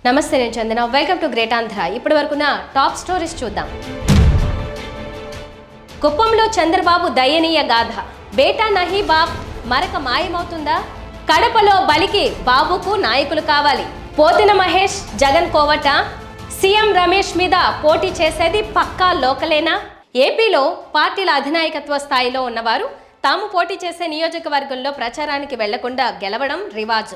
నమస్తే నేను చందన welcome to great Andhra ఇప్పటి వరకున టాప్ స్టోరీస్ చూద్దాం కుప్పంలో చంద్రబాబు దయనీయ గాథ బేటా నహీ బాప్ మరక మాయమవుతుందా కడపలో బలికి బాబుకు నాయకులు కావాలి పోతిన మహేష్ జగన్ కోవట సీఎం రమేష్ మీద పోటీ చేసేది పక్కా లోకలేనా ఏపీలో పార్టీల అధినాయకత్వ స్థాయిలో ఉన్నవారు తాము పోటీ చేసే నియోజకవర్గంలో ప్రచారానికి వెళ్లకుండా గెలవడం రివాజు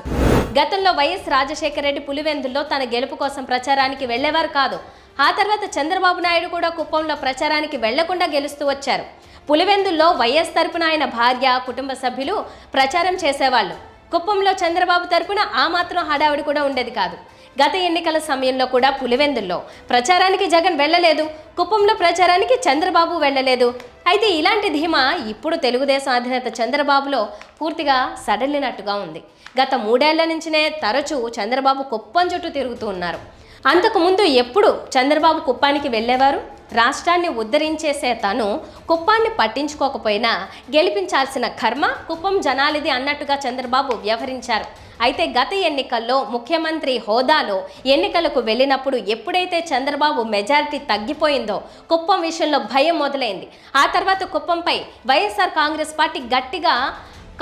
గతంలో వైఎస్ రాజశేఖర రెడ్డి పులివెందుల్లో తన గెలుపు కోసం ప్రచారానికి వెళ్లేవారు కాదు ఆ తర్వాత చంద్రబాబు నాయుడు కూడా కుప్పంలో ప్రచారానికి వెళ్లకుండా గెలుస్తూ వచ్చారు పులివెందుల్లో వైఎస్ తరపున ఆయన భార్య కుటుంబ సభ్యులు ప్రచారం చేసేవాళ్ళు కుప్పంలో చంద్రబాబు తరపున ఆ మాత్రం హడావిడి కూడా ఉండేది కాదు గత ఎన్నికల సమయంలో కూడా పులివెందుల్లో ప్రచారానికి జగన్ వెళ్ళలేదు కుప్పంలో ప్రచారానికి చంద్రబాబు వెళ్ళలేదు అయితే ఇలాంటి ధీమా ఇప్పుడు తెలుగుదేశం అధినేత చంద్రబాబులో పూర్తిగా సడలినట్టుగా ఉంది గత 3 ఏళ్ల నుంచినే తరచూ చంద్రబాబు కుప్పం చుట్టూ తిరుగుతూ ఉన్నారు అంతకుముందు ఎప్పుడు చంద్రబాబు కుప్పానికి వెళ్ళేవారు రాష్ట్రాన్ని ఉద్ధరించేసే తను కుప్పాన్ని పట్టించుకోకపోయినా గెలిపించాల్సిన కర్మ కుప్పం జనాలిది అన్నట్టుగా చంద్రబాబు వ్యవహరించారు అయితే గత ఎన్నికల్లో ముఖ్యమంత్రి హోదాలో ఎన్నికలకు వెళ్ళినప్పుడు ఎప్పుడైతే చంద్రబాబు మెజారిటీ తగ్గిపోయిందో కుప్పం విషయంలో భయం మొదలైంది ఆ తర్వాత కుప్పంపై వైఎస్ఆర్ కాంగ్రెస్ పార్టీ గట్టిగా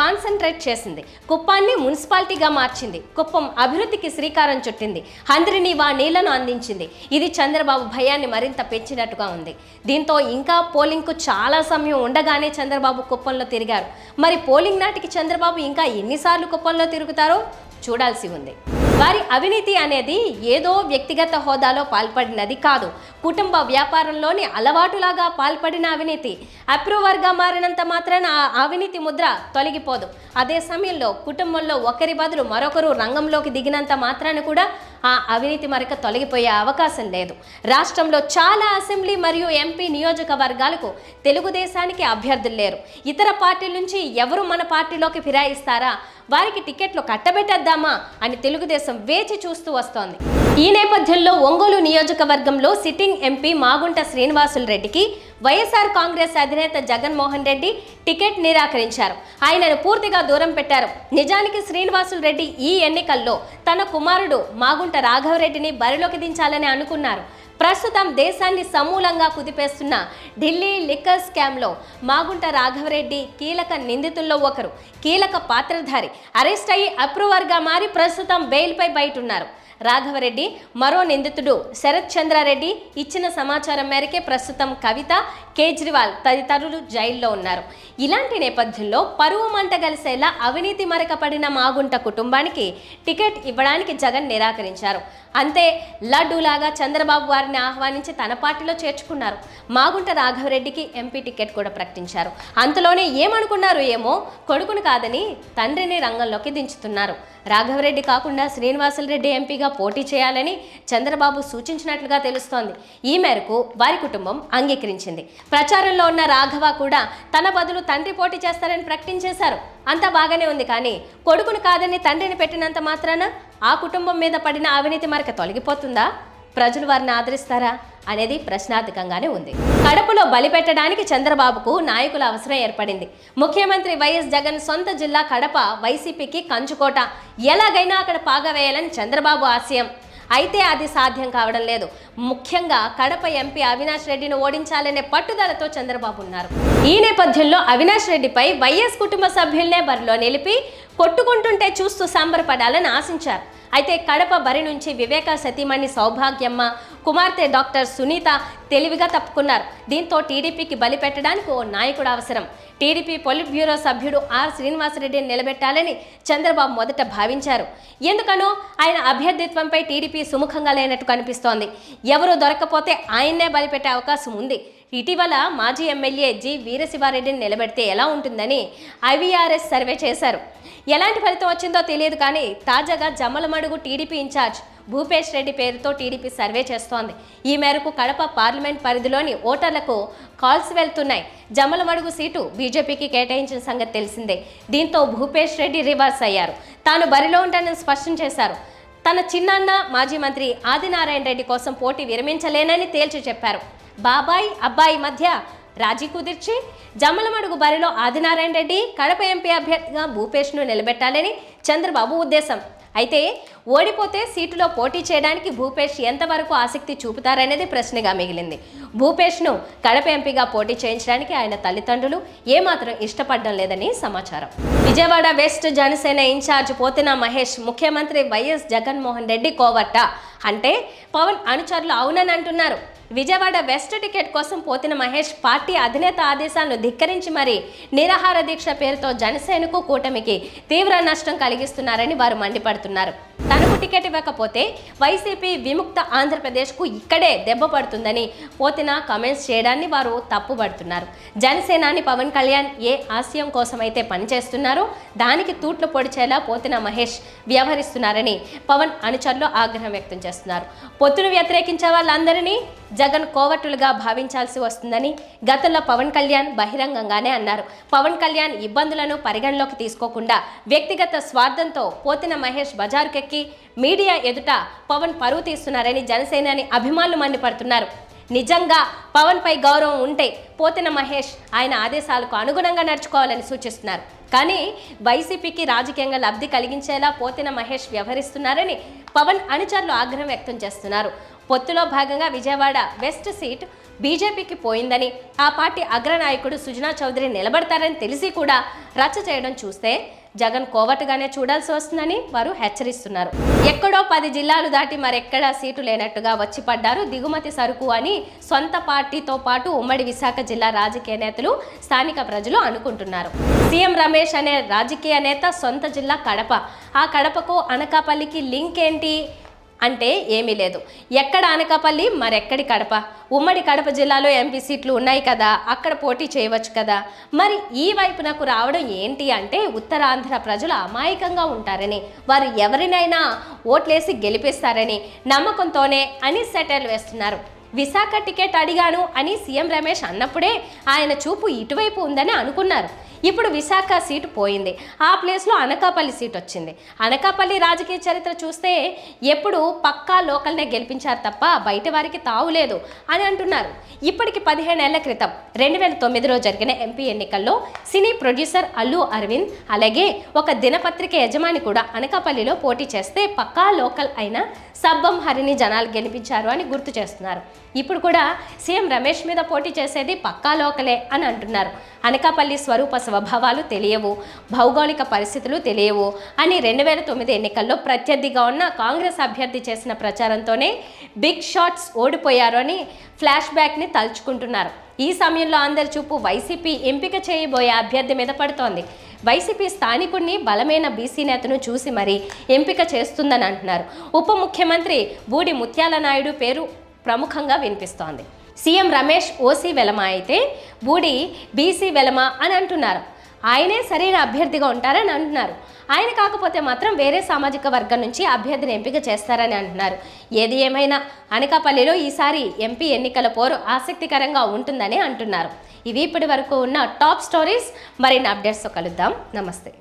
కాన్సన్ట్రేట్ చేసింది కుప్పాన్ని మున్సిపాలిటీగా మార్చింది కుప్పం అభివృద్ధికి శ్రీకారం చుట్టింది హంద్రినీవా నీళ్లను అందించింది ఇది చంద్రబాబు భయాన్ని మరింత పెంచినట్టుగా ఉంది దీంతో ఇంకా పోలింగ్కు చాలా సమయం ఉండగానే చంద్రబాబు కుప్పంలో తిరిగారు మరి పోలింగ్ నాటికి చంద్రబాబు ఇంకా ఎన్నిసార్లు కుప్పంలో తిరుగుతారో చూడాల్సి ఉంది వారి అవినీతి అనేది ఏదో వ్యక్తిగత హోదాలో పాల్పడినది కాదు కుటుంబ వ్యాపారంలోని అలవాటులాగా పాల్పడిన అవినీతి అప్రూవర్గా మారినంత మాత్రాన ఆ అవినీతి ముద్ర తొలగిపోదు అదే సమయంలో కుటుంబంలో ఒకరి బదులు మరొకరు రంగంలోకి దిగినంత మాత్రాన కూడా ఆ అవినీతి మరక తొలగిపోయే అవకాశం లేదు రాష్ట్రంలో చాలా అసెంబ్లీ మరియు ఎంపీ నియోజకవర్గాలకు తెలుగుదేశానికి అభ్యర్థులు లేరు ఇతర పార్టీల నుంచి ఎవరు మన పార్టీలోకి ఫిరాయిస్తారా వారికి టికెట్లు కట్టబెట్టేద్దామా అని తెలుగుదేశం వేచి చూస్తూ వస్తోంది ఈ నేపథ్యంలో ఒంగోలు నియోజకవర్గంలో సిట్టింగ్ ఎంపీ మాగుంట శ్రీనివాసులు రెడ్డికి వైఎస్ఆర్ కాంగ్రెస్ అధినేత జగన్మోహన్ రెడ్డి టికెట్ నిరాకరించారు ఆయనను పూర్తిగా దూరం పెట్టారు నిజానికి శ్రీనివాసులు రెడ్డి ఈ ఎన్నికల్లో తన కుమారుడు మాగుంట రాఘవరెడ్డిని బరిలోకి దించాలని అనుకున్నారు ప్రస్తుతం దేశాన్ని సమూలంగా కుదిపేస్తున్న ఢిల్లీ లిక్కర్ స్కామ్లో మాగుంట రాఘవరెడ్డి కీలక నిందితుల్లో ఒకరు కీలక పాత్రధారి అరెస్ట్ అయ్యి అప్రూవర్గా మారి ప్రస్తుతం బెయిల్పై బయటున్నారు రాఘవరెడ్డి మరో నిందితుడు శరత్ చంద్రారెడ్డి ఇచ్చిన సమాచారం మేరకే ప్రస్తుతం కవిత కేజ్రీవాల్ తదితరులు జైల్లో ఉన్నారు ఇలాంటి నేపథ్యంలో పరువు మంట కలిసేలా అవినీతి మరక పడిన మాగుంట కుటుంబానికి టికెట్ ఇవ్వడానికి జగన్ నిరాకరించారు అంతే లడ్డూలాగా చంద్రబాబు వారిని ఆహ్వానించి తన పార్టీలో చేర్చుకున్నారు మాగుంట రాఘవరెడ్డికి ఎంపీ టికెట్ కూడా ప్రకటించారు అంతలోనే ఏమనుకున్నారు ఏమో కొడుకును కాదని తండ్రిని రంగంలోకి దించుతున్నారు రాఘవరెడ్డి కాకుండా శ్రీనివాసులు రెడ్డి ఎంపీగా పోటీ చేయాలని చంద్రబాబు సూచించినట్లుగా తెలుస్తోంది ఈ మేరకు వారి కుటుంబం అంగీకరించింది ప్రచారంలో ఉన్న రాఘవ కూడా తన బదులు తండ్రి పోటీ చేస్తారని ప్రకటించేశారు అంతా బాగానే ఉంది కానీ కొడుకును కాదని తండ్రిని పెట్టినంత మాత్రాన ఆ కుటుంబం మీద పడిన అవినీతి మరక తొలగిపోతుందా ప్రజలు వారిని ఆదరిస్తారా అనేది ప్రశ్నార్థకంగానే ఉంది కడపలో బలి పెట్టడానికి చంద్రబాబుకు నాయకుల అవసరం ఏర్పడింది ముఖ్యమంత్రి వైఎస్ జగన్ సొంత జిల్లా కడప వైసీపీకి కంచుకోట ఎలాగైనా అక్కడ పాగవేయాలని చంద్రబాబు ఆశయం అయితే అది సాధ్యం కావడం లేదు ముఖ్యంగా కడప ఎంపీ అవినాష్ రెడ్డిని ఓడించాలనే పట్టుదలతో చంద్రబాబు ఉన్నారు ఈ నేపథ్యంలో అవినాష్ రెడ్డిపై వైఎస్ కుటుంబ సభ్యులనే బరిలో నిలిపి కొట్టుకుంటుంటే చూస్తూ సంబరపడాలని ఆశించారు అయితే కడప బరి నుంచి వివేక సతీమణి సౌభాగ్యమ్మ కుమార్తె డాక్టర్ సునీత తెలివిగా తప్పుకున్నారు దీంతో టీడీపీకి బలి పెట్టడానికి ఓ నాయకుడు అవసరం టీడీపీ పొలిట్ బ్యూరో సభ్యుడు ఆర్ శ్రీనివాసరెడ్డిని నిలబెట్టాలని చంద్రబాబు మొదట భావించారు ఎందుకనో ఆయన అభ్యర్థిత్వంపై టీడీపీ సుముఖంగా లేనట్టు కనిపిస్తోంది ఎవరు దొరక్కపోతే ఆయన్నే బలిపెట్టే అవకాశం ఉంది ఇటీవల మాజీ ఎమ్మెల్యే జి వీరశివారెడ్డిని నిలబెడితే ఎలా ఉంటుందని ఐవీఆర్ఎస్ సర్వే చేశారు ఎలాంటి ఫలితం వచ్చిందో తెలియదు కానీ తాజాగా జమ్మలమడుగు టీడీపీ ఇన్ఛార్జ్ భూపేష్ రెడ్డి పేరుతో టీడీపీ సర్వే చేస్తోంది ఈ మేరకు కడప పార్లమెంట్ పరిధిలోని ఓటర్లకు కాల్స్ వెళ్తున్నాయి జమ్మలమడుగు సీటు బీజేపీకి కేటాయించిన సంగతి తెలిసిందే దీంతో భూపేష్ రెడ్డి రివర్స్ అయ్యారు తాను బరిలో ఉంటానని స్పష్టం చేశారు తన చిన్నాన్న మాజీ మంత్రి ఆదినారాయణ రెడ్డి కోసం పోటీ విరమించలేనని తేల్చి చెప్పారు బాబాయ్ అబ్బాయి మధ్య రాజీ కుదిర్చి జమ్మలమడుగు బరిలో ఆదినారాయణ రెడ్డి కడప ఎంపీ అభ్యర్థిగా భూపేష్ను నిలబెట్టాలని చంద్రబాబు ఉద్దేశం అయితే ఓడిపోతే సీటులో పోటీ చేయడానికి భూపేష్ ఎంతవరకు ఆసక్తి చూపుతారనేది ప్రశ్నగా మిగిలింది. భూపేష్ను కడప ఎంపీగా పోటీ చేయించడానికి ఆయన తల్లిదండ్రులు ఏమాత్రం ఇష్టపడడం లేదని సమాచారం. విజయవాడ వెస్ట్ జనసేన ఇన్ఛార్జ్ పోతిన మహేష్ ముఖ్యమంత్రి వైఎస్ జగన్మోహన్ రెడ్డి కోవట్ట అంటే పవన్ అనుచరులు అవునని అంటున్నారు. విజయవాడ వెస్ట్ టికెట్ కోసం పోతిన మహేష్ పార్టీ అధినేత ఆదేశాలను ధిక్కరించి మరీ నిరాహార దీక్ష పేరుతో జనసేనకు కూటమికి తీవ్ర నష్టం కలిగిస్తున్నారని వారు మండిపడుతున్నారు. తనకు టికెట్ ఇవ్వకపోతే వైసీపీ విముక్త ఆంధ్రప్రదేశ్కు ఇక్కడే దెబ్బ పడుతుందని పోతిన కామెంట్స్ చేయడాన్ని వారు తప్పుపడుతున్నారు. జనసేనాని పవన్ కళ్యాణ్ ఏ ఆశయం కోసమైతే పనిచేస్తున్నారో దానికి తూట్లు పొడిచేలా పోతిన మహేష్ వ్యవహరిస్తున్నారని పవన్ అనుచరులు ఆగ్రహం వ్యక్తం చేస్తున్నారు. పొత్తును వ్యతిరేకించే వాళ్ళందరినీ జగన్ కోవట్టులుగా భావించాల్సి వస్తుందని గతంలో పవన్ కళ్యాణ్ బహిరంగంగానే అన్నారు. పవన్ కళ్యాణ్ ఇబ్బందులను పరిగణలోకి తీసుకోకుండా వ్యక్తిగత స్వార్థంతో పోతిన మహేష్ బజారుకెక్కి మీడియా ఎదుట పవన్ పరువు తీస్తున్నారని జనసేనాని అభిమానులు మండిపడుతున్నారు. నిజంగా పవన్ పై గౌరవం ఉంటే పోతిన మహేష్ ఆయన ఆదేశాలకు అనుగుణంగా నడుచుకోవాలని సూచిస్తున్నారు. కానీ వైసీపీకి రాజకీయంగా లబ్ధి కలిగించేలా పోతిన మహేష్ వ్యవహరిస్తున్నారని పవన్ అనుచరులు ఆగ్రహం వ్యక్తం చేస్తున్నారు. పొత్తులో భాగంగా విజయవాడ వెస్ట్ సీట్ బీజేపీకి పోయిందని ఆ పార్టీ అగ్రనాయకుడు సుజనా చౌదరి నిలబడతారని తెలిసి కూడా రచ్చ చేయడం చూస్తే జగన్ కోవట్టుగానే చూడాల్సి వస్తుందని వారు హెచ్చరిస్తున్నారు. ఎక్కడో 10 జిల్లాలు దాటి మరెక్కడా సీటు లేనట్టుగా వచ్చి పడ్డారు దిగుమతి సరుకు అని సొంత పార్టీతో పాటు ఉమ్మడి విశాఖ జిల్లా రాజకీయ నేతలు స్థానిక ప్రజలు అనుకుంటున్నారు. సీఎం రమేష్ అనే రాజకీయ నేత సొంత జిల్లా కడప. ఆ కడపకు అనకాపల్లికి లింక్ ఏంటి అంటే ఏమీ లేదు. ఎక్కడ అనకాపల్లి మరెక్కడి కడప? ఉమ్మడి కడప జిల్లాలో ఎంపీ సీట్లు ఉన్నాయి కదా, అక్కడ పోటీ చేయవచ్చు కదా. మరి ఈ వైపునకు రావడం ఏంటి అంటే ఉత్తరాంధ్ర ప్రజలు అమాయకంగా ఉంటారని, వారు ఎవరినైనా ఓట్లేసి గెలిపిస్తారని నమ్మకంతోనే అని సెటైర్లు వేస్తున్నారు. విశాఖ టికెట్ అడిగాను అని సీఎం రమేష్ అన్నప్పుడే ఆయన చూపు ఇటువైపు ఉందని అనుకున్నారు. ఇప్పుడు విశాఖ సీటు పోయింది, ఆ ప్లేస్లో అనకాపల్లి సీట్ వచ్చింది. అనకాపల్లి రాజకీయ చరిత్ర చూస్తే ఎప్పుడు పక్కా లోకల్నే గెలిపించారు తప్ప బయట వారికి తావులేదు అని అంటున్నారు. ఇప్పటికి 15 ఏళ్ల క్రితం 2009లో జరిగిన ఎంపీ ఎన్నికల్లో సినీ ప్రొడ్యూసర్ అల్లు అరవింద్ అలాగే ఒక దినపత్రిక యజమాని కూడా అనకాపల్లిలో పోటీ చేస్తే పక్కా లోకల్ అయిన సబ్బం హరిని జనాలు గెలిపించారు అని గుర్తు చేస్తున్నారు. ఇప్పుడు కూడా సీఎం రమేష్ మీద పోటీ చేసేది పక్కా లోకలే అని అంటున్నారు. అనకాపల్లి స్వరూప స్వభావాలు తెలియవు, భౌగోళిక పరిస్థితులు తెలియవు అని 2009 ఎన్నికల్లో ప్రత్యర్థిగా ఉన్న కాంగ్రెస్ అభ్యర్థి చేసిన ప్రచారంతోనే బిగ్ షాట్స్ ఓడిపోయారు అని ఫ్లాష్ బ్యాక్ని తలుచుకుంటున్నారు. ఈ సమయంలో అందరి చూపు వైసీపీ ఎంపిక చేయబోయే అభ్యర్థి మీద పడుతోంది. వైసీపీ స్థానికుడిని బలమైన బీసీ నేతను చూసి మరీ ఎంపిక చేస్తుందని అంటున్నారు. ఉప ముఖ్యమంత్రి బూడి ముత్యాల నాయుడు పేరు ప్రముఖంగా వినిపిస్తోంది. సీఎం రమేష్ ఓసీ వెలమ అయితే బూడి బీసీ వెలమ అని అంటున్నారు. ఆయనే సరైన అభ్యర్థిగా ఉంటారని అంటున్నారు. ఆయన కాకపోతే మాత్రం వేరే సామాజిక వర్గం నుంచి అభ్యర్థిని ఎంపిక చేస్తారని అంటున్నారు. ఏది ఏమైనా అనకాపల్లిలో ఈసారి ఎంపీ ఎన్నికల పోరు ఆసక్తికరంగా ఉంటుందని అంటున్నారు. ఇవి ఇప్పటి వరకు ఉన్న టాప్ స్టోరీస్. మరిన్ని అప్డేట్స్తో కలుద్దాం. నమస్తే.